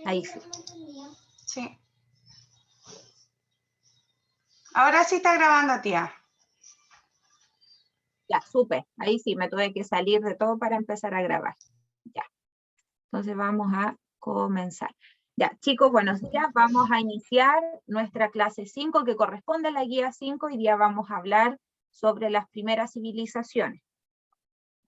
Ahí sí. Sí. Ahora sí está grabando, tía. Ya, súper. Ahí sí, me tuve que salir de todo para empezar a grabar. Ya. Entonces vamos a comenzar. Ya, chicos, buenos días. Vamos a iniciar nuestra clase 5 que corresponde a la guía 5. Hoy día vamos a hablar sobre las primeras civilizaciones.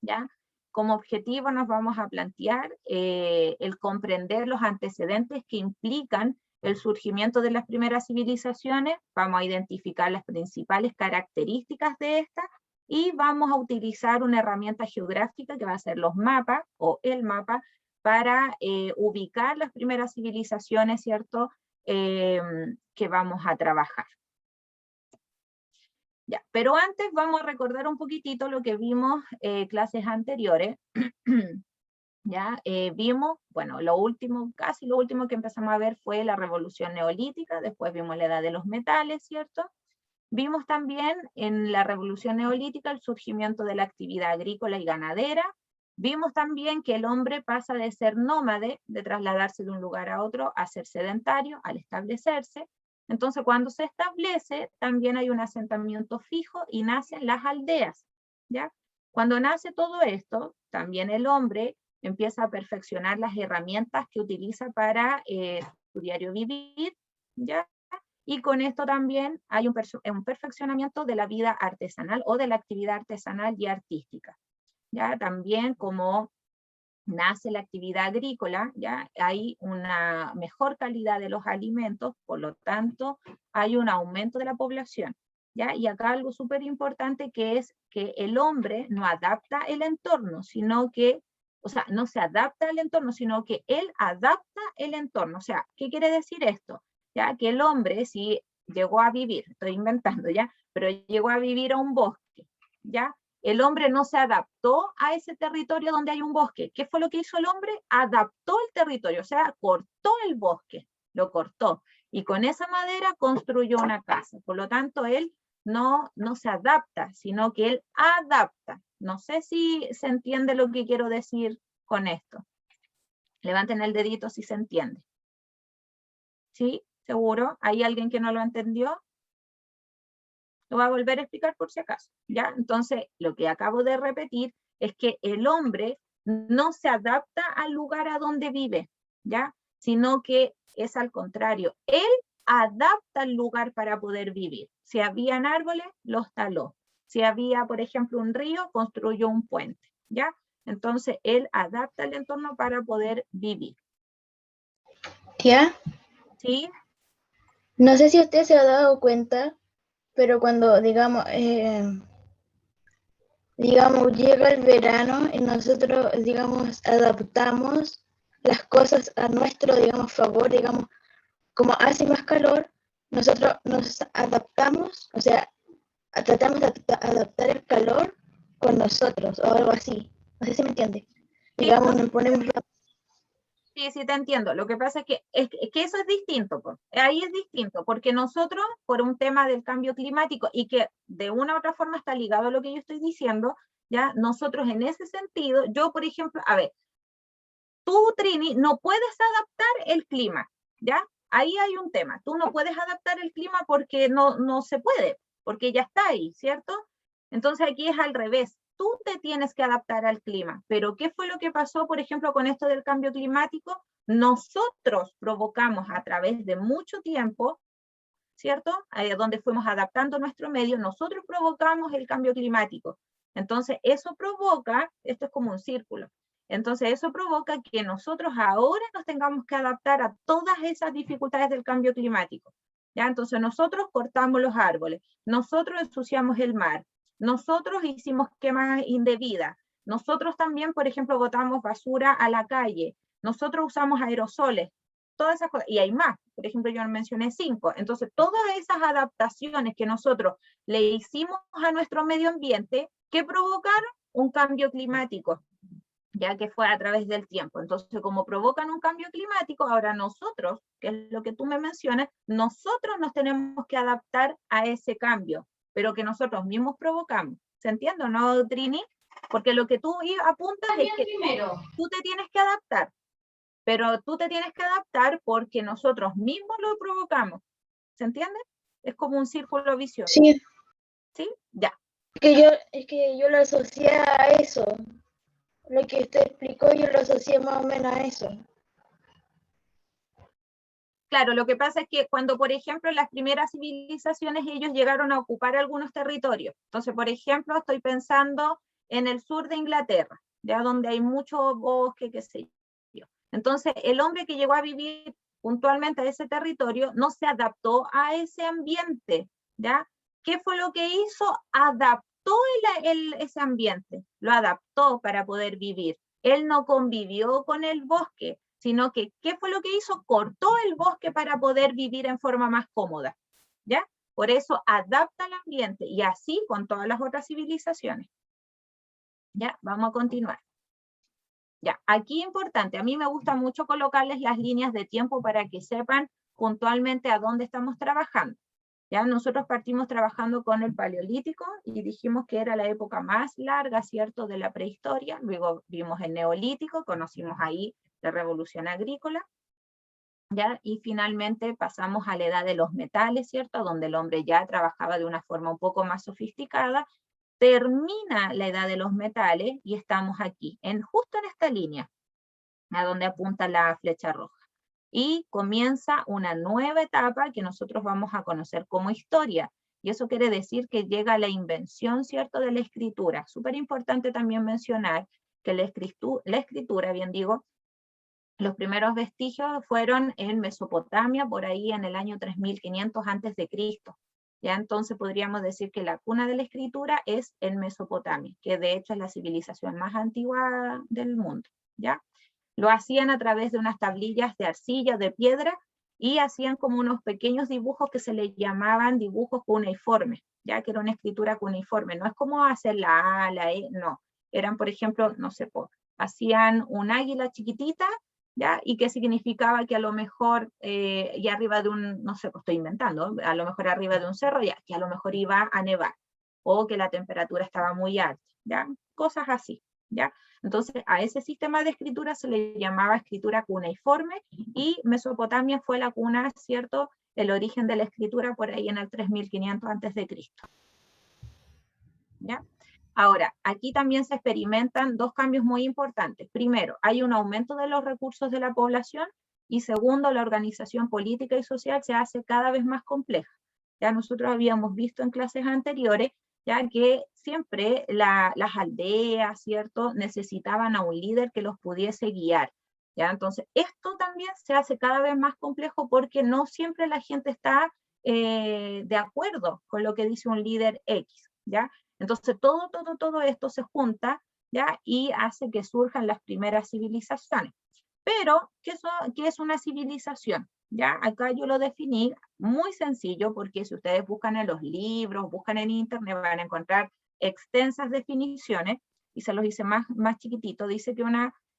¿Ya? Como objetivo nos vamos a plantear el comprender los antecedentes que implican el surgimiento de las primeras civilizaciones, vamos a identificar las principales características de estas y vamos a utilizar una herramienta geográfica que va a ser los mapas o el mapa para ubicar las primeras civilizaciones, ¿cierto? Que vamos a trabajar. Ya, pero antes vamos a recordar un poquitito lo que vimos clases anteriores. Ya vimos, bueno, casi lo último que empezamos a ver fue la revolución neolítica, después vimos la edad de los metales, ¿cierto? Vimos también en la revolución neolítica el surgimiento de la actividad agrícola y ganadera. Vimos también que el hombre pasa de ser nómade, de trasladarse de un lugar a otro, a ser sedentario, al establecerse. Entonces, cuando se establece, también hay un asentamiento fijo y nacen las aldeas, ¿ya? Cuando nace todo esto, también el hombre empieza a perfeccionar las herramientas que utiliza para su diario vivir, ¿ya? Y con esto también hay un perfeccionamiento de la vida artesanal o de la actividad artesanal y artística. ¿Ya? También como nace la actividad agrícola, ¿ya? Hay una mejor calidad de los alimentos, por lo tanto hay un aumento de la población. ¿Ya? Y acá algo súper importante que es que el hombre no adapta el entorno, sino que, o sea, no se adapta al entorno, sino que él adapta el entorno. O sea, ¿qué quiere decir esto? ¿Ya? Que el hombre, si llegó a vivir, estoy inventando, ¿ya? Pero llegó a vivir a un bosque, ¿ya? El hombre no se adaptó a ese territorio donde hay un bosque. ¿Qué fue lo que hizo el hombre? Adaptó el territorio, o sea, cortó el bosque, lo cortó. Y con esa madera construyó una casa. Por lo tanto, él no se adapta, sino que él adapta. No sé si se entiende lo que quiero decir con esto. Levanten el dedito si se entiende. ¿Sí? ¿Seguro? ¿Hay alguien que no lo entendió? Lo voy a volver a explicar por si acaso, ¿ya? Entonces, lo que acabo de repetir es que el hombre no se adapta al lugar a donde vive, ¿ya? Sino que es al contrario. Él adapta el lugar para poder vivir. Si habían árboles, los taló. Si había, por ejemplo, un río, construyó un puente, ¿ya? Entonces, él adapta el entorno para poder vivir. Tía, ¿Sí? no sé si usted se ha dado cuenta, pero cuando, digamos, llega el verano y nosotros, digamos, adaptamos las cosas a nuestro, digamos, favor, digamos, como hace más calor, nosotros nos adaptamos, o sea, tratamos de adaptar el calor con nosotros o algo así. No sé si me entiende. Digamos, nos ponemos... Sí, sí, te entiendo. Lo que pasa es que eso es distinto, pues. Ahí es distinto, porque nosotros, por un tema del cambio climático, y que de una u otra forma está ligado a lo que yo estoy diciendo, ya nosotros en ese sentido, yo, por ejemplo, a ver, tú, Trini, no puedes adaptar el clima, ¿ya? Ahí hay un tema. Tú no puedes adaptar el clima porque no se puede, porque ya está ahí, ¿cierto? Entonces aquí es al revés. Tú te tienes que adaptar al clima. Pero ¿qué fue lo que pasó, por ejemplo, con esto del cambio climático? Nosotros provocamos a través de mucho tiempo, ¿cierto? Donde fuimos adaptando nuestro medio, nosotros provocamos el cambio climático. Entonces eso provoca, esto es como un círculo, entonces eso provoca que nosotros ahora nos tengamos que adaptar a todas esas dificultades del cambio climático. ¿Ya? Entonces nosotros cortamos los árboles, nosotros ensuciamos el mar, nosotros hicimos quemas indebidas, nosotros también, por ejemplo, botamos basura a la calle, nosotros usamos aerosoles, todas esas cosas, y hay más, por ejemplo, yo mencioné 5, entonces todas esas adaptaciones que nosotros le hicimos a nuestro medio ambiente, ¿qué provocaron? Un cambio climático, ya que fue a través del tiempo. Entonces, como provocan un cambio climático, ahora nosotros, que es lo que tú me mencionas, nosotros nos tenemos que adaptar a ese cambio, pero que nosotros mismos provocamos. ¿Se entiende, no, Trini? Porque lo que tú apuntas es que tú te tienes que adaptar. pero tú te tienes que adaptar porque nosotros mismos lo provocamos. ¿Se entiende? Es como un círculo vicioso. Sí, ¿Sí? Ya. es que yo lo asocié a eso. Lo que usted explicó, yo lo asocié más o menos a eso. Claro, lo que pasa es que cuando, por ejemplo, las primeras civilizaciones, ellos llegaron a ocupar algunos territorios. Entonces, por ejemplo, estoy pensando en el sur de Inglaterra, ya donde hay mucho bosque, qué sé yo. Entonces, el hombre que llegó a vivir puntualmente a ese territorio no se adaptó a ese ambiente, ¿ya? ¿Qué fue lo que hizo? Adaptó ese ambiente, lo adaptó para poder vivir. Él no convivió con el bosque, sino que, ¿qué fue lo que hizo? Cortó el bosque para poder vivir en forma más cómoda, ¿ya? Por eso adapta el ambiente, y así con todas las otras civilizaciones. Ya, vamos a continuar. Ya, aquí importante, a mí me gusta mucho colocarles las líneas de tiempo para que sepan puntualmente a dónde estamos trabajando. Ya, nosotros partimos trabajando con el Paleolítico y dijimos que era la época más larga, ¿cierto?, de la prehistoria. Luego vimos el Neolítico, conocimos ahí la revolución agrícola, ¿ya? Y finalmente pasamos a la edad de los metales, ¿cierto?, donde el hombre ya trabajaba de una forma un poco más sofisticada. Termina la edad de los metales y estamos aquí, justo en esta línea, a donde apunta la flecha roja. Y comienza una nueva etapa que nosotros vamos a conocer como historia. Y eso quiere decir que llega la invención, ¿cierto?, de la escritura. Súper importante también mencionar que la escritura, bien digo, los primeros vestigios fueron en Mesopotamia, por ahí en el año 3500 antes de Cristo. Ya entonces podríamos decir que la cuna de la escritura es en Mesopotamia, que de hecho es la civilización más antigua del mundo, ¿ya? Lo hacían a través de unas tablillas de arcilla, de piedra, y hacían como unos pequeños dibujos que se les llamaban dibujos cuneiformes, ya que era una escritura cuneiforme. No es como hacer la A, la E, no. Eran, por ejemplo, no sé, hacían un águila chiquitita, ¿ya? Y qué significaba que a lo mejor, y arriba de un, no sé, pues estoy inventando, a lo mejor arriba de un cerro, ya, que a lo mejor iba a nevar, o que la temperatura estaba muy alta, ¿ya? Cosas así, ¿ya? Entonces, a ese sistema de escritura se le llamaba escritura cuneiforme, y Mesopotamia fue la cuna, ¿cierto?, el origen de la escritura por ahí en el 3500 a.C. ¿Ya? Ahora, aquí también se experimentan dos cambios muy importantes. Primero, hay un aumento de los recursos de la población, y segundo, la organización política y social se hace cada vez más compleja. Ya nosotros habíamos visto en clases anteriores ya que siempre las aldeas, ¿cierto?, necesitaban a un líder que los pudiese guiar. ¿Ya? Entonces, esto también se hace cada vez más complejo porque no siempre la gente está de acuerdo con lo que dice un líder X, ¿ya? Entonces, todo esto se junta, ¿ya? Y hace que surjan las primeras civilizaciones. Pero, ¿qué es una civilización? ¿Ya? Acá yo lo definí muy sencillo, porque si ustedes buscan en los libros, buscan en internet, van a encontrar extensas definiciones, y se los hice más chiquitito. Dice que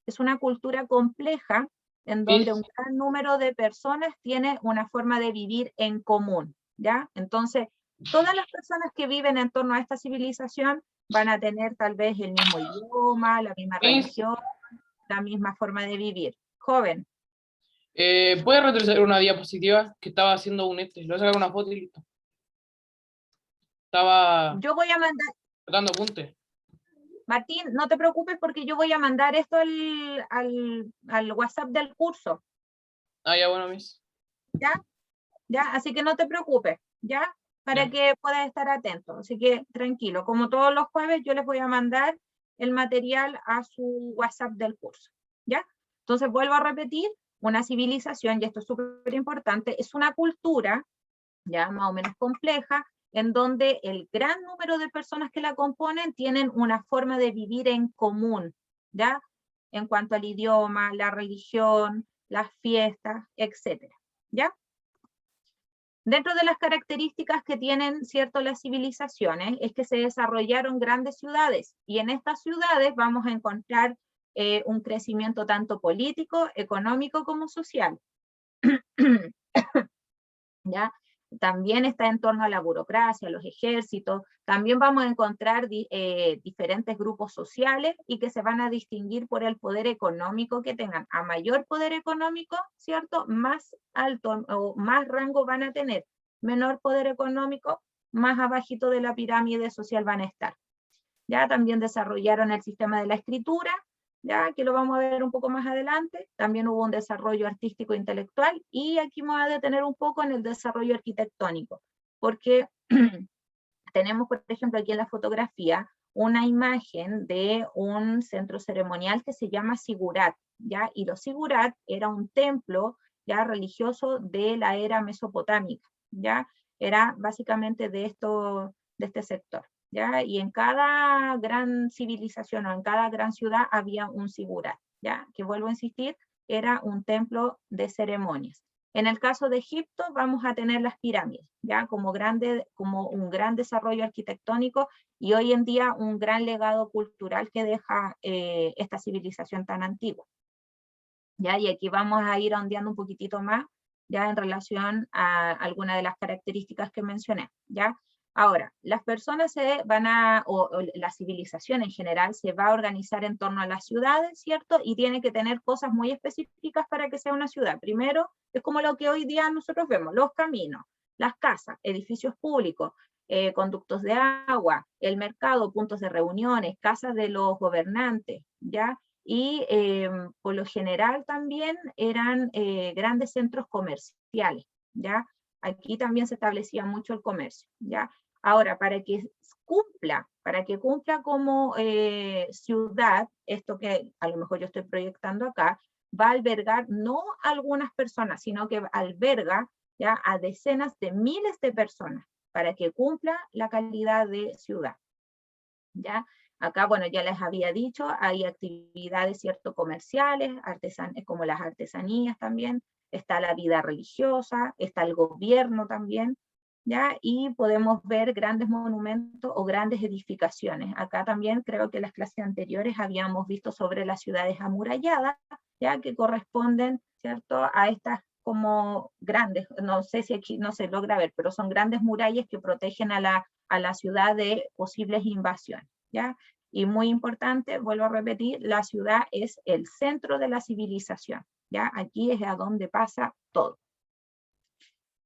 es una cultura compleja en donde un gran número de personas tiene una forma de vivir en común, ¿ya? Entonces, todas las personas que viven en torno a esta civilización van a tener tal vez el mismo idioma, la misma religión, la misma forma de vivir. Joven. ¿Puede retroceder una diapositiva? Que estaba haciendo un le voy a sacar una foto y listo. Estaba Yo voy a mandar, sacando apuntes. Martín, no te preocupes porque yo voy a mandar esto al WhatsApp del curso. Ah, ya, bueno, Miss. ¿Ya? Así que no te preocupes, ¿ya? Para Ya. que puedas estar atento. Así que tranquilo, como todos los jueves, yo les voy a mandar el material a su WhatsApp del curso, ¿ya? Entonces vuelvo a repetir, una civilización, y esto es súper importante, es una cultura, ya más o menos compleja, en donde el gran número de personas que la componen tienen una forma de vivir en común, ¿ya? En cuanto al idioma, la religión, las fiestas, etcétera, ¿ya? Dentro de las características que tienen, ¿cierto?, las civilizaciones, es que se desarrollaron grandes ciudades, y en estas ciudades vamos a encontrar un crecimiento tanto político, económico como social. ¿Ya? también está en torno a la burocracia, los ejércitos. También vamos a encontrar diferentes grupos sociales y que se van a distinguir por el poder económico que tengan. A mayor poder económico, ¿cierto?, más alto o más rango van a tener. Menor poder económico, más abajito de la pirámide social van a estar. Ya también desarrollaron el sistema de la escritura, ya que lo vamos a ver un poco más adelante. También hubo un desarrollo artístico e intelectual, y aquí me voy a detener un poco en el desarrollo arquitectónico, porque tenemos, por ejemplo, aquí en la fotografía, una imagen de un centro ceremonial que se llama Sigurat, ¿ya? Y los Sigurat era un templo ya religioso de la era mesopotámica, ¿ya? Era básicamente de este sector, ¿ya? Y en cada gran civilización o en cada gran ciudad había un Sigurat, ¿ya? Que vuelvo a insistir, era un templo de ceremonias. En el caso de Egipto vamos a tener las pirámides, ¿ya? Como un gran desarrollo arquitectónico, y hoy en día un gran legado cultural que deja esta civilización tan antigua, ¿ya? Y aquí vamos a ir ondeando un poquitito más, ya en relación a algunas de las características que mencioné, ¿ya? Ahora, las personas o la civilización en general se va a organizar en torno a las ciudades, ¿cierto? Y tiene que tener cosas muy específicas para que sea una ciudad. Primero, es como lo que hoy día nosotros vemos, los caminos, las casas, edificios públicos, conductos de agua, el mercado, puntos de reuniones, casas de los gobernantes, ¿ya? Y por lo general también eran grandes centros comerciales, ¿ya? Aquí también se establecía mucho el comercio, ¿ya? Ahora, para que cumpla como ciudad, esto que a lo mejor yo estoy proyectando acá, va a albergar no a algunas personas, sino que alberga ya a decenas de miles de personas para que cumpla la calidad de ciudad, ¿ya? Acá, bueno, ya les había dicho, hay actividades, ¿cierto?, comerciales, como las artesanías también, está la vida religiosa, está el gobierno también, ¿ya? Y podemos ver grandes monumentos o grandes edificaciones. Acá también creo que en las clases anteriores habíamos visto sobre las ciudades amuralladas, ¿ya? Que corresponden, ¿cierto?, a estas como grandes, no sé si aquí no se logra ver, pero son grandes murallas que protegen a la ciudad de posibles invasiones, ¿ya? Y muy importante, vuelvo a repetir, la ciudad es el centro de la civilización, ¿ya? Aquí es a donde pasa todo.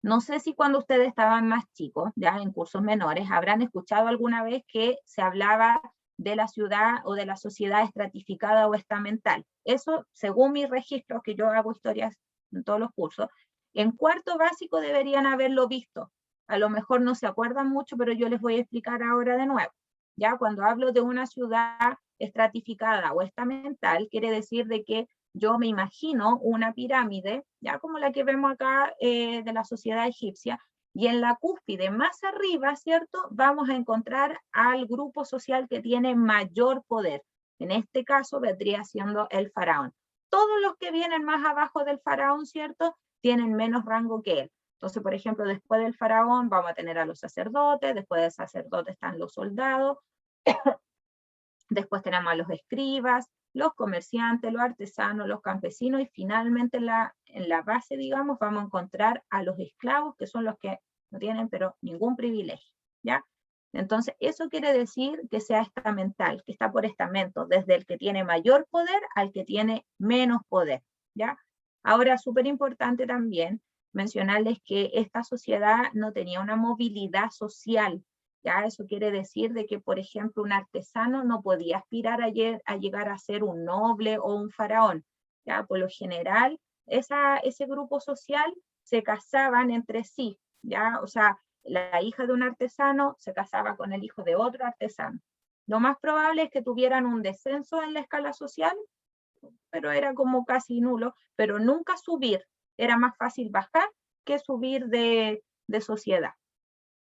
No sé si cuando ustedes estaban más chicos, ya en cursos menores, habrán escuchado alguna vez que se hablaba de la ciudad o de la sociedad estratificada o estamental. Eso, según mis registros, que yo hago historias en todos los cursos, en cuarto básico deberían haberlo visto. A lo mejor no se acuerdan mucho, pero yo les voy a explicar ahora de nuevo. Ya cuando hablo de una ciudad estratificada o estamental, quiere decir de que yo me imagino una pirámide, ya como la que vemos acá de la sociedad egipcia, y en la cúspide más arriba, ¿cierto?, vamos a encontrar al grupo social que tiene mayor poder. En este caso vendría siendo el faraón. Todos los que vienen más abajo del faraón, ¿cierto?, tienen menos rango que él. Entonces, por ejemplo, después del faraón vamos a tener a los sacerdotes, después del sacerdote están los soldados, después tenemos a los escribas, los comerciantes, los artesanos, los campesinos, y finalmente en la base, digamos, vamos a encontrar a los esclavos, que son los que no tienen pero ningún privilegio, ¿ya? Entonces, eso quiere decir que sea estamental, que está por estamento, desde el que tiene mayor poder al que tiene menos poder, ¿ya? Ahora, súper importante también mencionarles que esta sociedad no tenía una movilidad social, ¿ya? Eso quiere decir de que, por ejemplo, un artesano no podía aspirar a llegar a ser un noble o un faraón, ¿ya? Por lo general, ese grupo social se casaban entre sí, ¿ya? O sea, la hija de un artesano se casaba con el hijo de otro artesano. Lo más probable es que tuvieran un descenso en la escala social, pero era como casi nulo, pero nunca subir. Era más fácil bajar que subir de sociedad,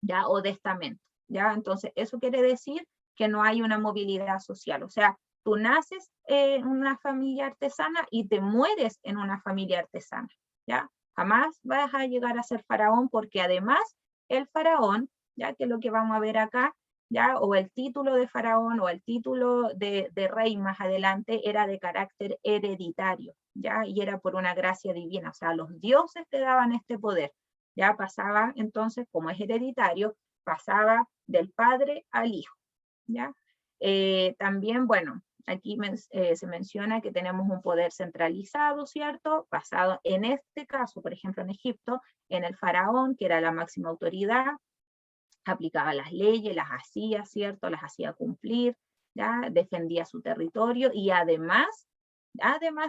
¿ya? O de estamento, ¿ya? Entonces, eso quiere decir que no hay una movilidad social. O sea, tú naces en una familia artesana y te mueres en una familia artesana, ¿ya? Jamás vas a llegar a ser faraón, porque además el faraón, ya que es lo que vamos a ver acá, ya, o el título de faraón o el título de rey más adelante era de carácter hereditario, ya, y era por una gracia divina. O sea, los dioses te daban este poder. ya pasaba entonces, como es hereditario, pasaba del padre al hijo, ¿ya? También, bueno, aquí se menciona que tenemos un poder centralizado, ¿cierto? Basado en este caso, por ejemplo, en Egipto, en el faraón, que era la máxima autoridad, aplicaba las leyes, las hacía, ¿cierto? Las hacía cumplir, ¿ya? Defendía su territorio y además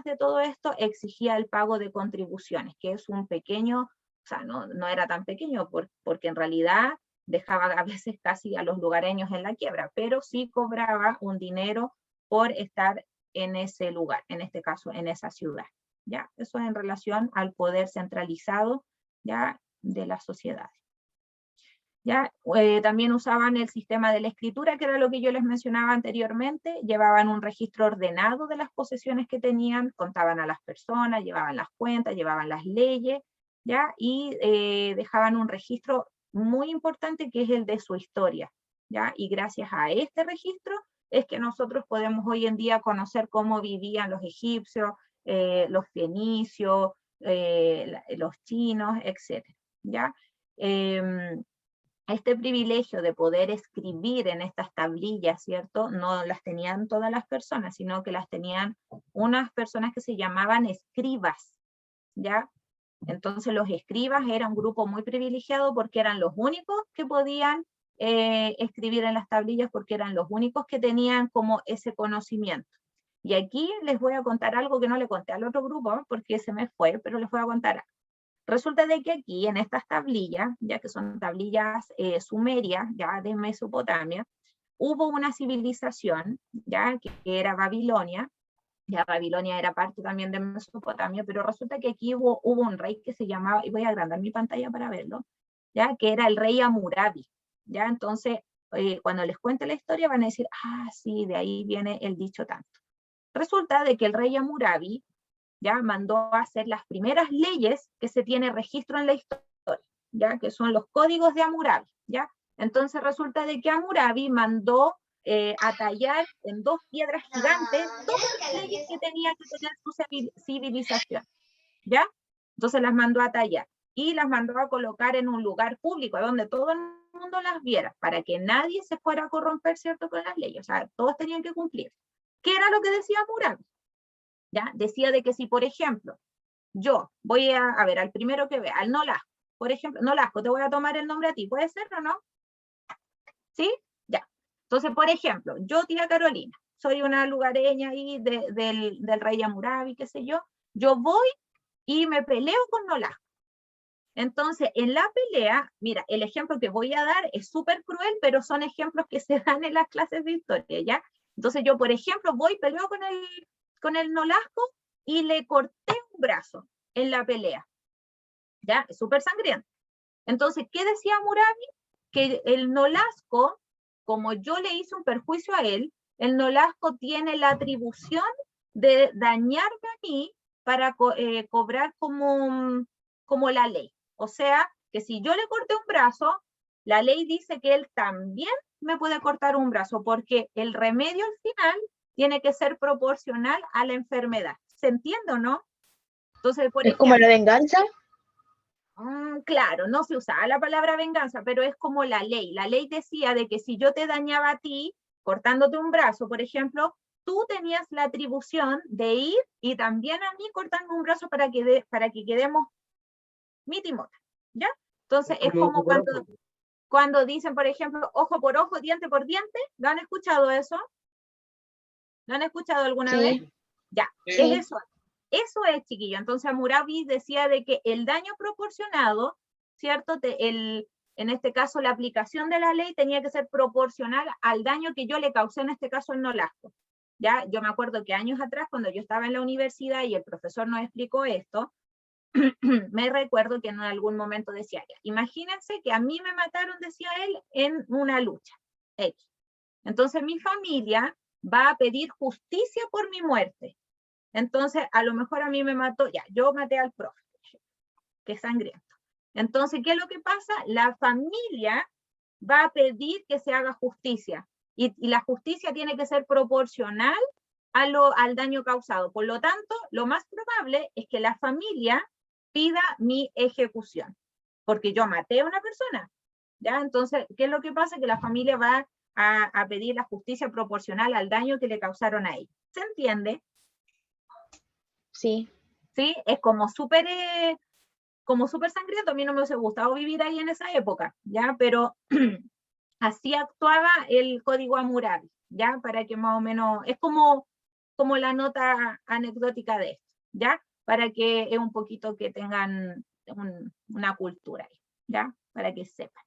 de todo esto, exigía el pago de contribuciones, que es un pequeño, o sea, no era tan pequeño, porque en realidad dejaba a veces casi a los lugareños en la quiebra, pero sí cobraba un dinero por estar en ese lugar, en este caso, en esa ciudad, ¿ya? Eso en relación al poder centralizado, ¿ya? De las sociedades. ¿Ya? También usaban el sistema de la escritura, que era lo que yo les mencionaba anteriormente, llevaban un registro ordenado de las posesiones que tenían, contaban a las personas, llevaban las cuentas, llevaban las leyes, ¿ya? Y dejaban un registro muy importante que es el de su historia, ¿ya? Y gracias a este registro es que nosotros podemos hoy en día conocer cómo vivían los egipcios, los fenicios, los chinos, etc. ¿Ya? Este privilegio de poder escribir en estas tablillas, ¿cierto? No las tenían todas las personas, sino que las tenían unas personas que se llamaban escribas, ¿ya? Entonces los escribas eran un grupo muy privilegiado porque eran los únicos que podían escribir en las tablillas, porque eran los únicos que tenían como ese conocimiento. Y aquí les voy a contar algo que no le conté al otro grupo, porque se me fue, pero les voy a contar. Resulta de que aquí, en estas tablillas, ya que son tablillas sumerias, ya de Mesopotamia, hubo una civilización, ya que era Babilonia. Ya Babilonia era parte también de Mesopotamia, pero resulta que aquí hubo un rey que se llamaba, y voy a agrandar mi pantalla para verlo, ya que era el rey Hammurabi. Ya entonces, cuando les cuente la historia van a decir, ah, sí, de ahí viene el dicho tanto. Resulta de que el rey Hammurabi ya mandó a hacer las primeras leyes que se tiene registro en la historia, ya que son los códigos de Hammurabi, ya. Entonces resulta de que Hammurabi mandó a tallar en 2 piedras gigantes todas las leyes que tenía que tener su civilización, ya. Entonces las mandó a tallar y las mandó a colocar en un lugar público donde todo el mundo las viera, para que nadie se fuera a corromper, ¿cierto?, con las leyes. O sea, todos tenían que cumplir. ¿Qué era lo que decía Hammurabi? ¿Ya? Decía de que si, por ejemplo, yo voy a ver al primero que vea, al Nolasco, por ejemplo, Nolasco, te voy a tomar el nombre a ti, ¿puede ser o no? ¿Sí? Ya. Entonces, por ejemplo, yo, tía Carolina, soy una lugareña ahí del rey Hammurabi, qué sé yo voy y me peleo con Nolasco. Entonces, en la pelea, mira, el ejemplo que voy a dar es súper cruel, pero son ejemplos que se dan en las clases de historia, ¿ya? Entonces yo, por ejemplo, peleo con el Nolasco y le corté un brazo en la pelea, ¿ya? Es súper sangriento. Entonces, ¿qué decía Hammurabi? Que el Nolasco, como yo le hice un perjuicio a él, el Nolasco tiene la atribución de dañarme a mí para cobrar como la ley. O sea, que si yo le corté un brazo, la ley dice que él también me puede cortar un brazo, porque el remedio al final tiene que ser proporcional a la enfermedad. ¿Se entiende o no? Entonces, por ¿Es ejemplo, como la venganza? claro, no se usaba la palabra venganza, pero es como la ley. La ley decía de que si yo te dañaba a ti, cortándote un brazo, por ejemplo, tú tenías la atribución de ir y también a mí cortarme un brazo para que quedemos mitimota, ¿ya? Entonces es como cuando dicen, por ejemplo, ojo por ojo, diente por diente. ¿Lo han escuchado eso? ¿Lo han escuchado alguna vez? Ya, Sí. es eso. Eso es, chiquillo. Entonces Hammurabi decía de que el daño proporcionado, ¿cierto? En este caso, la aplicación de la ley tenía que ser proporcional al daño que yo le causé, en este caso, en Nolasco. Ya, yo me acuerdo que años atrás, cuando yo estaba en la universidad y el profesor nos explicó esto, me recuerdo que en algún momento decía, imagínense que a mí me mataron, decía él, en una lucha. Entonces mi familia va a pedir justicia por mi muerte. Entonces, a lo mejor a mí me mató, ya, yo maté al profe, que es sangriento. Entonces, ¿qué es lo que pasa? La familia va a pedir que se haga justicia, y la justicia tiene que ser proporcional al daño causado. Por lo tanto, lo más probable es que la familia pida mi ejecución. porque yo maté a una persona. ¿Ya? Entonces, ¿qué es lo que pasa? Que la familia va a pedir la justicia proporcional al daño que le causaron a ellos. ¿Se entiende? Sí. ¿Sí? Es como súper sangriento. A mí no me hubiese gustado vivir ahí en esa época, ¿ya? Pero así actuaba el Código Hammurabi, ¿ya? Para que más o menos, es como la nota anecdótica de esto, ¿ya? Para que es un poquito que tengan una cultura ahí, ¿ya? Para que sepan.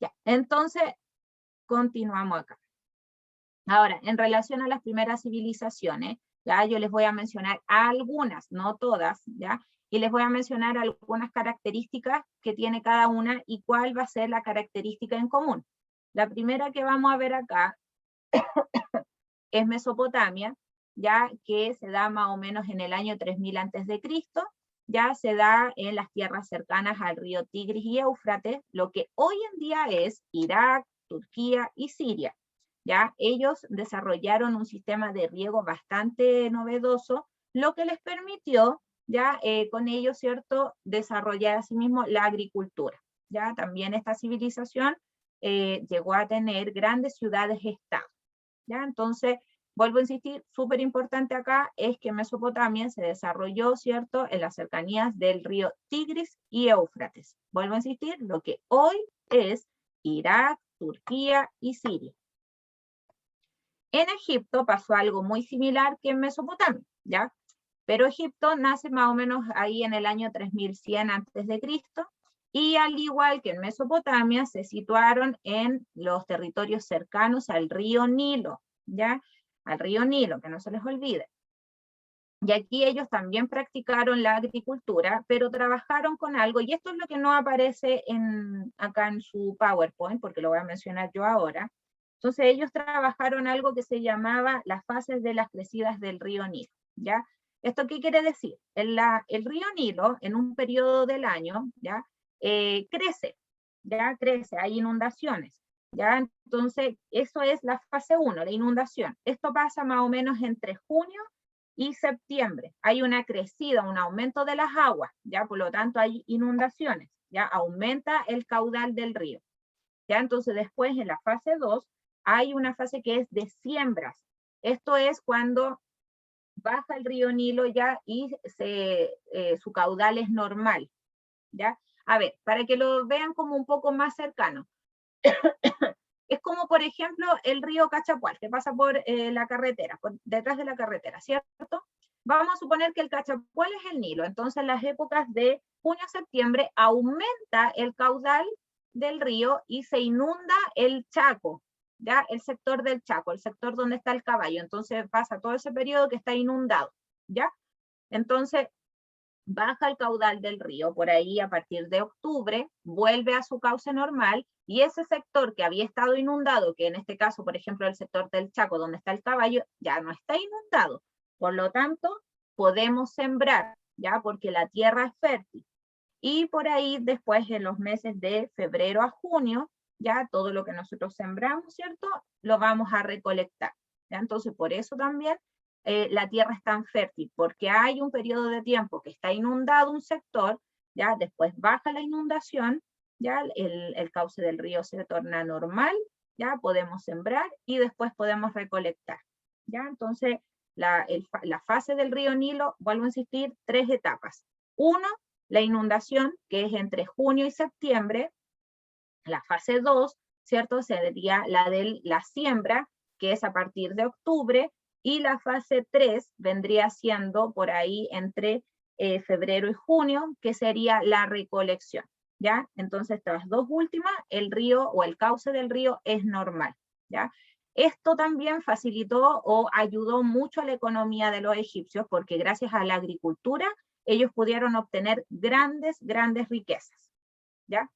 Ya, entonces, continuamos acá. Ahora, en relación a las primeras civilizaciones, ya yo les voy a mencionar algunas, no todas, ¿ya? Y les voy a mencionar algunas características que tiene cada una y cuál va a ser la característica en común. La primera que vamos a ver acá es Mesopotamia, ya que se da más o menos en el año 3000 a.C., ya se da en las tierras cercanas al río Tigris y Éufrates, lo que hoy en día es Irak, Turquía y Siria. ¿Ya? Ellos desarrollaron un sistema de riego bastante novedoso, lo que les permitió, ya con ello, ¿cierto?, desarrollar asimismo la agricultura. ¿Ya? También esta civilización llegó a tener grandes ciudades-estado. ¿Ya? Entonces, vuelvo a insistir, súper importante acá es que Mesopotamia se desarrolló, ¿cierto?, en las cercanías del río Tigris y Éufrates. Vuelvo a insistir, lo que hoy es Irak, Turquía y Siria. En Egipto pasó algo muy similar que en Mesopotamia, ¿ya? Pero Egipto nace más o menos ahí en el año 3100 a.C., y al igual que en Mesopotamia, se situaron en los territorios cercanos al río Nilo, ¿ya? Al río Nilo, que no se les olvide. Y aquí ellos también practicaron la agricultura, pero trabajaron con algo, y esto es lo que no aparece acá en su PowerPoint, porque lo voy a mencionar yo ahora. Entonces ellos trabajaron algo que se llamaba las fases de las crecidas del río Nilo, ¿ya? ¿Esto qué quiere decir? El río Nilo, en un periodo del año, ¿ya? Crece, hay inundaciones, ¿ya? Entonces, eso es la fase 1, la inundación. Esto pasa más o menos entre junio y septiembre. Hay una crecida, un aumento de las aguas, ¿ya? Por lo tanto, hay inundaciones, ¿ya? Aumenta el caudal del río, ¿ya? Entonces, después, en la fase 2, hay una fase que es de siembras. Esto es cuando baja el río Nilo ya y su caudal es normal, ¿ya? A ver, para que lo vean como un poco más cercano. Es como, por ejemplo, el río Cachapual, que pasa por la carretera, detrás de la carretera, ¿cierto? Vamos a suponer que el Cachapual es el Nilo, entonces en las épocas de junio a septiembre aumenta el caudal del río y se inunda el Chaco, ¿ya? El sector del Chaco, el sector donde está el caballo, entonces pasa todo ese periodo que está inundado, ¿ya? Entonces, baja el caudal del río, por ahí a partir de octubre, vuelve a su cauce normal, y ese sector que había estado inundado, que en este caso, por ejemplo, el sector del Chaco, donde está el caballo, ya no está inundado. Por lo tanto, podemos sembrar, ya, porque la tierra es fértil. Y por ahí, después, en los meses de febrero a junio, ya todo lo que nosotros sembramos, ¿cierto?, lo vamos a recolectar. ¿Ya? Entonces, por eso también la tierra es tan fértil, porque hay un periodo de tiempo que está inundado un sector, ya después baja la inundación, ya el cauce del río se torna normal, ya podemos sembrar y después podemos recolectar. Ya, entonces la fase del río Nilo, vuelvo a insistir, 3 etapas. 1, la inundación, que es entre junio y septiembre. La fase 2, ¿cierto?, sería la de la siembra, que es a partir de octubre, y la fase 3 vendría siendo por ahí entre febrero y junio, que sería la recolección, ¿ya? Entonces, estas dos últimas, el río o el cauce del río es normal, ¿ya? Esto también facilitó o ayudó mucho a la economía de los egipcios, porque gracias a la agricultura, ellos pudieron obtener grandes riquezas, ¿ya?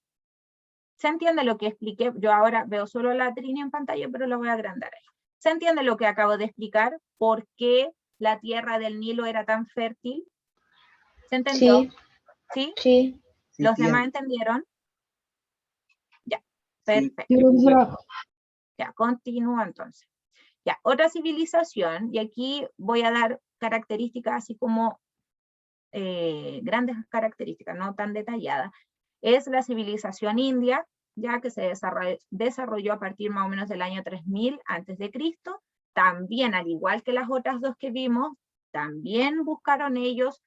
¿Se entiende lo que expliqué? Yo ahora veo solo la línea en pantalla, pero lo voy a agrandar ahí. ¿Se entiende lo que acabo de explicar? ¿Por qué la tierra del Nilo era tan fértil? ¿Se entendió? Sí, ¿Sí? sí. ¿Los demás entendieron? Ya, perfecto. Sí, profesora. Ya, continúo entonces. Ya, otra civilización, y aquí voy a dar características así como grandes características, no tan detalladas. es la civilización india, ya que se desarrolló a partir más o menos del año 3000 a.C., también, al igual que las otras dos que vimos, también buscaron ellos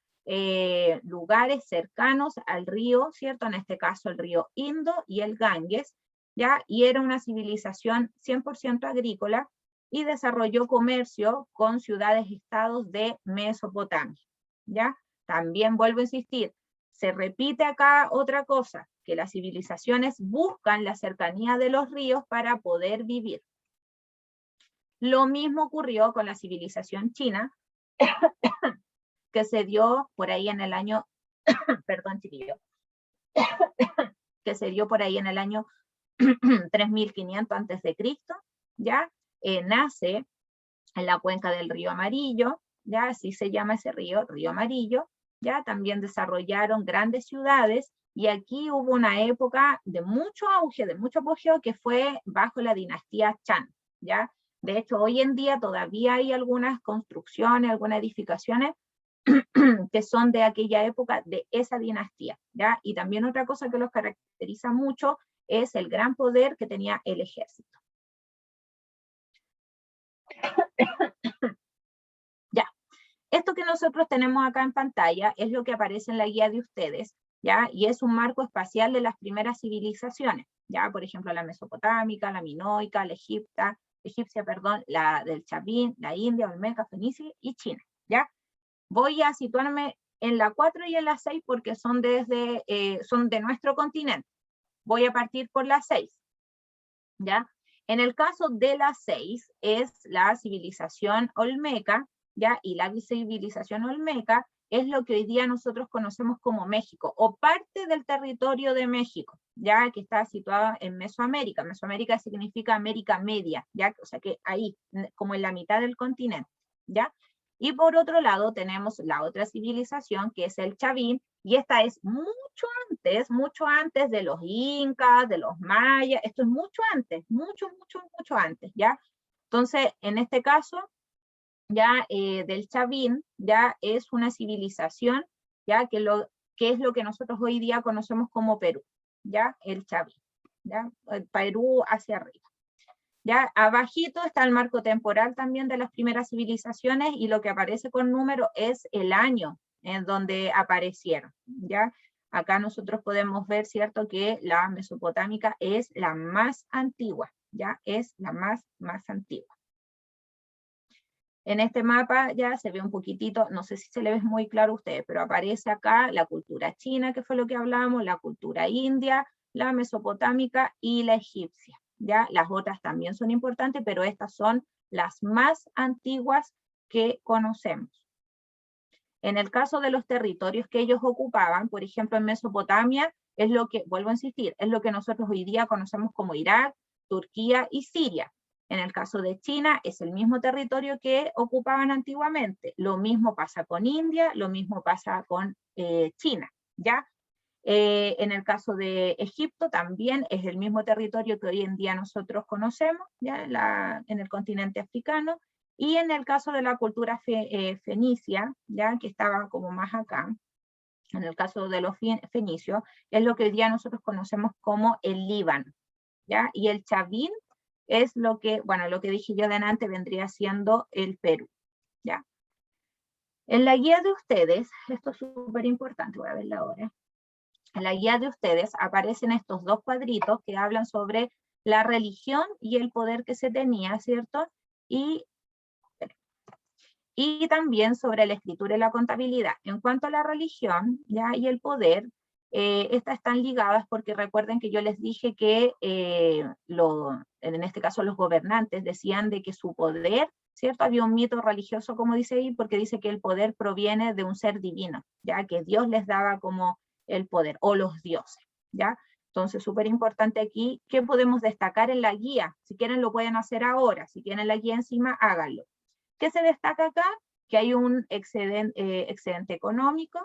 lugares cercanos al río, ¿cierto? En este caso el río Indo y el Ganges, ¿ya? Y era una civilización 100% agrícola y desarrolló comercio con ciudades-estados de Mesopotamia, ¿ya? También vuelvo a insistir, se repite acá otra cosa, que las civilizaciones buscan la cercanía de los ríos para poder vivir. Lo mismo ocurrió con la civilización china, que se dio por ahí en el año, perdón chiquillo, que se dio por ahí en el año 3500 a.C., ¿ya? Nace en la cuenca del río Amarillo, ¿ya? Así se llama ese río, río Amarillo, ¿ya? También desarrollaron grandes ciudades, y aquí hubo una época de mucho auge, de mucho apogeo, que fue bajo la dinastía Chan, ¿ya? De hecho, hoy en día todavía hay algunas construcciones, algunas edificaciones que son de aquella época, de esa dinastía, ¿ya? Y también otra cosa que los caracteriza mucho es el gran poder que tenía el ejército. Ya, esto que nosotros tenemos acá en pantalla es lo que aparece en la guía de ustedes, ¿ya? Y es un marco espacial de las primeras civilizaciones, ¿ya? Por ejemplo, la mesopotámica, la minoica, la egipcia, perdón, la del Chavín, la India, Olmeca, Fenicia y China, ¿ya? Voy a situarme en la 4 y en la 6 porque son de nuestro continente. Voy a partir por la 6, ¿ya? En el caso de la 6 es la civilización olmeca, ¿ya? Y la civilización olmeca es lo que hoy día nosotros conocemos como México, o parte del territorio de México, ya que está situada en Mesoamérica. Mesoamérica significa América Media, ¿ya? O sea que ahí, como en la mitad del continente, ¿ya? Y por otro lado tenemos la otra civilización, que es el Chavín, y esta es mucho antes de los incas, de los mayas. Esto es mucho antes, mucho antes, ¿ya? Entonces, en este caso, ya del Chavín, ya es una civilización, ya que es lo que nosotros hoy día conocemos como Perú, ya el Chavín, ya el Perú hacia arriba. Ya abajito está el marco temporal también de las primeras civilizaciones, y lo que aparece con número es el año en donde aparecieron, ¿ya? Acá nosotros podemos ver, ¿cierto?, que la mesopotámica es la más antigua, ¿ya? Es la más antigua. En este mapa ya se ve un poquitito, no sé si se le ve muy claro a ustedes, pero aparece acá la cultura china, que fue lo que hablamos, la cultura india, la mesopotámica y la egipcia. ¿Ya? Las otras también son importantes, pero estas son las más antiguas que conocemos. En el caso de los territorios que ellos ocupaban, por ejemplo en Mesopotamia, es lo que, vuelvo a insistir, es lo que nosotros hoy día conocemos como Irak, Turquía y Siria. En el caso de China, es el mismo territorio que ocupaban antiguamente. Lo mismo pasa con India, lo mismo pasa con China, ¿ya? En el caso de Egipto también es el mismo territorio que hoy en día nosotros conocemos, ¿ya? En el continente africano, y en el caso de la cultura fenicia, ¿ya? Que estaba como más acá, en el caso de los fenicios, es lo que hoy día nosotros conocemos como el Líbano, ¿ya? Y el Chavín es lo que, bueno, lo que dije yo delante vendría siendo el Perú, ¿ya? En la guía de ustedes, esto es súper importante, voy a verla ahora. En la guía de ustedes aparecen estos dos cuadritos que hablan sobre la religión y el poder que se tenía, ¿cierto? Y también sobre la escritura y la contabilidad. En cuanto a la religión, ¿ya? Y el poder, estas están ligadas porque recuerden que yo les dije que en este caso los gobernantes decían de que su poder, ¿cierto? Había un mito religioso, como dice ahí, porque dice que el poder proviene de un ser divino, ya que Dios les daba como el poder, o los dioses, ¿ya? Entonces, súper importante aquí, ¿qué podemos destacar en la guía? Si quieren lo pueden hacer ahora, si tienen la guía encima, háganlo. ¿Qué se destaca acá? Que hay un excedente económico,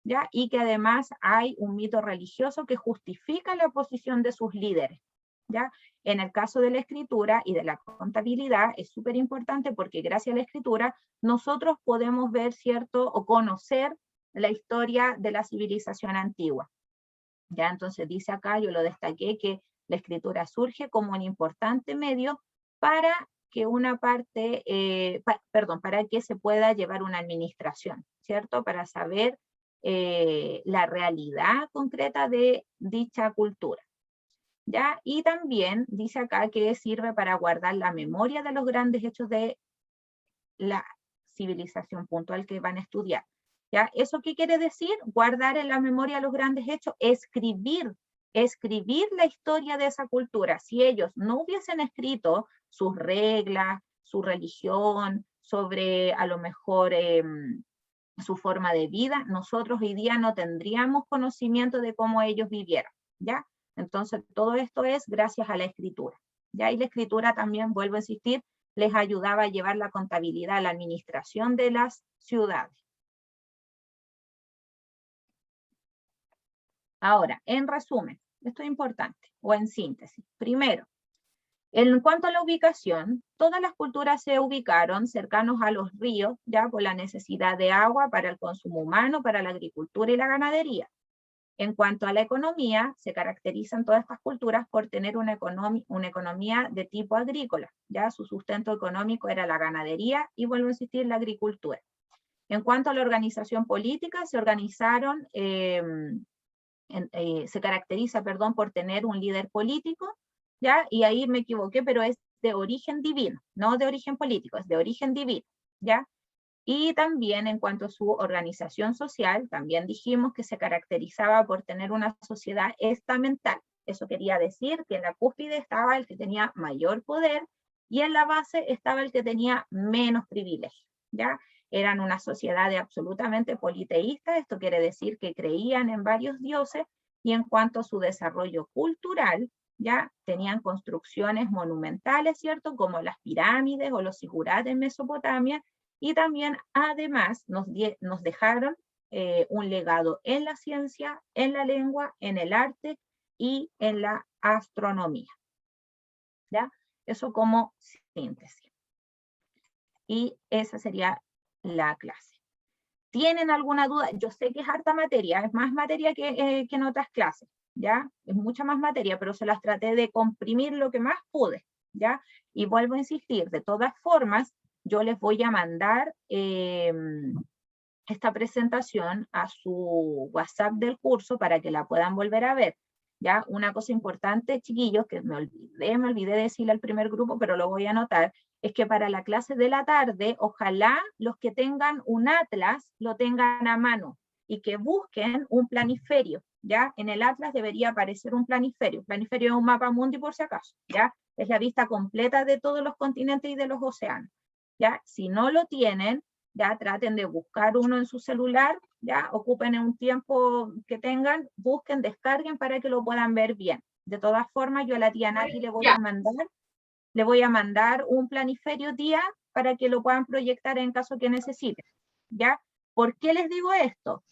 ¿ya? Y que además hay un mito religioso que justifica la posición de sus líderes, ¿ya? En el caso de la escritura y de la contabilidad es súper importante porque gracias a la escritura nosotros podemos ver, ¿cierto? O conocer la historia de la civilización antigua. Ya, entonces dice acá, yo lo destaqué, que la escritura surge como un importante medio para que una parte, para que se pueda llevar una administración, ¿cierto? Para saber la realidad concreta de dicha cultura. ¿Ya? Y también dice acá que sirve para guardar la memoria de los grandes hechos de la civilización puntual que van a estudiar. ¿Ya? ¿Eso qué quiere decir? Guardar en la memoria los grandes hechos, escribir la historia de esa cultura. Si ellos no hubiesen escrito sus reglas, su religión, sobre a lo mejor su forma de vida, nosotros hoy día no tendríamos conocimiento de cómo ellos vivieron, ¿ya? Entonces, todo esto es gracias a la escritura, ¿ya? Y la escritura también, vuelvo a insistir, les ayudaba a llevar la contabilidad, la administración de las ciudades. Ahora, en resumen, esto es importante, o en síntesis. Primero, en cuanto a la ubicación, todas las culturas se ubicaron cercanos a los ríos, ya por la necesidad de agua para el consumo humano, para la agricultura y la ganadería. En cuanto a la economía, se caracterizan todas estas culturas por tener una economía de tipo agrícola, ya su sustento económico era la ganadería y, vuelvo a insistir, la agricultura. En cuanto a la organización política, se organizaron, se caracteriza, por tener un líder político, ¿ya? Y ahí me equivoqué, pero es de origen divino, no de origen político, es de origen divino, ¿ya? Y también en cuanto a su organización social, también dijimos que se caracterizaba por tener una sociedad estamental. Eso quería decir que en la cúspide estaba el que tenía mayor poder y en la base estaba el que tenía menos privilegios, ¿ya? Eran una sociedad de absolutamente politeísta, esto quiere decir que creían en varios dioses, y en cuanto a su desarrollo cultural, ya tenían construcciones monumentales, ¿cierto? Como las pirámides o los zigurats en Mesopotamia, y también además nos dejaron un legado en la ciencia, en la lengua, en el arte y en la astronomía. ¿Ya? Eso como síntesis. Y esa sería la clase. ¿Tienen alguna duda? Yo sé que es harta materia, es más materia que en otras clases, ¿ya? Es mucha más materia, pero se las traté de comprimir lo que más pude, ¿ya? Y vuelvo a insistir, de todas formas, yo les voy a mandar esta presentación a su WhatsApp del curso para que la puedan volver a ver. ¿Ya? Una cosa importante, chiquillos, que me olvidé decirle al primer grupo, pero lo voy a anotar, es que para la clase de la tarde, ojalá los que tengan un atlas lo tengan a mano y que busquen un planiferio, ¿ya? En el atlas debería aparecer un planiferio. Planiferio es un mapa mundi por si acaso, ¿ya? Es la vista completa de todos los continentes y de los océanos, ¿ya? Si no lo tienen, ya traten de buscar uno en su celular, ya ocupen un tiempo que tengan, busquen, descarguen para que lo puedan ver bien. De todas formas, yo a la tía Nati le voy a mandar un planiferio, tía, para que lo puedan proyectar en caso que necesiten, ¿ya? ¿Por qué les digo esto?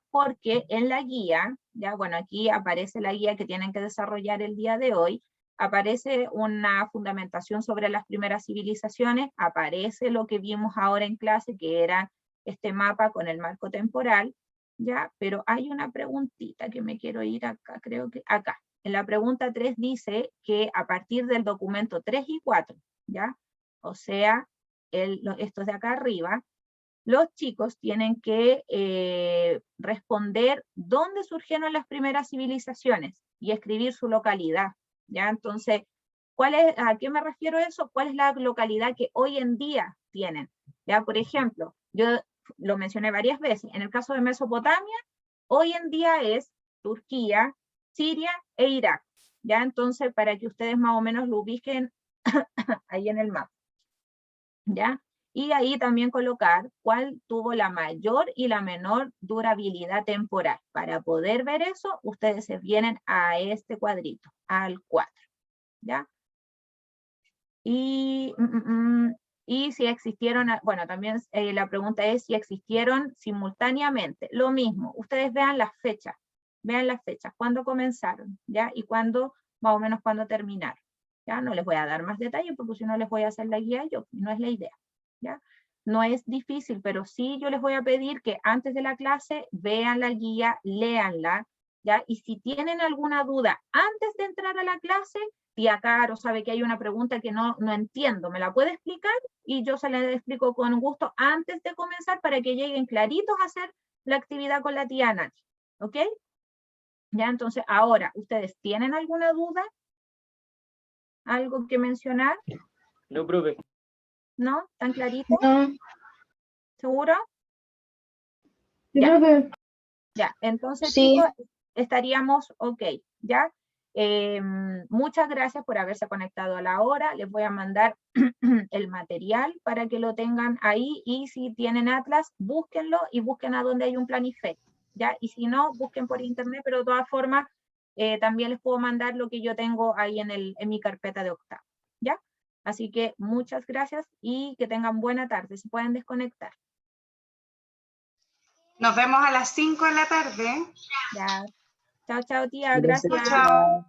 Porque en la guía, bueno, aquí aparece la guía que tienen que desarrollar el día de hoy, aparece una fundamentación sobre las primeras civilizaciones, aparece lo que vimos ahora en clase, que era este mapa con el marco temporal, ¿ya? Pero hay una preguntita que me quiero ir acá, creo que acá. En la pregunta 3 dice que a partir del documento 3 y 4, ¿ya? O sea, estos de acá arriba, los chicos tienen que responder dónde surgieron las primeras civilizaciones y escribir su localidad, ¿ya? Entonces, ¿a qué me refiero eso? ¿Cuál es la localidad que hoy en día tienen? ¿Ya? Por ejemplo, yo lo mencioné varias veces, en el caso de Mesopotamia, hoy en día es Turquía, Siria e Irak, ¿ya? Entonces, para que ustedes más o menos lo ubiquen ahí en el mapa, ¿ya? Y ahí también colocar cuál tuvo la mayor y la menor durabilidad temporal. Para poder ver eso, ustedes se vienen a este cuadrito, al 4, ¿ya? Y si existieron, bueno, también la pregunta es si existieron simultáneamente. Lo mismo, ustedes vean las fechas, cuándo comenzaron, ¿ya? Y cuándo, más o menos, cuándo terminaron. ¿Ya? No les voy a dar más detalles porque si no les voy a hacer la guía yo, no es la idea. ¿Ya? no es difícil, pero sí yo les voy a pedir que antes de la clase vean la guía, léanla, ¿ya? Y si tienen alguna duda antes de entrar a la clase, tía Caro sabe que hay una pregunta que no entiendo, ¿me la puede explicar? Y yo se la explico con gusto antes de comenzar para que lleguen claritos a hacer la actividad con la tía Nachi, ¿ok? Ya, entonces, ahora, ¿ustedes tienen alguna duda? ¿Algo que mencionar? No, profe. ¿No? ¿Tan clarito? No, ¿Seguro? sí, Ya. profe. Ya, entonces Sí. chicos, estaríamos ok, ¿ya? Muchas gracias por haberse conectado a la hora. Les voy a mandar el material para que lo tengan ahí y si tienen Atlas, búsquenlo y busquen a donde hay un Planife, ¿ya? Y si no, busquen por internet, pero de todas formas también les puedo mandar lo que yo tengo ahí en mi carpeta de octavo, ¿ya? Así que muchas gracias y que tengan buena tarde. Se pueden desconectar. Nos vemos a las 5 de la tarde. Ya. Chao, chao, tía. Gracias. Gracias. Chao.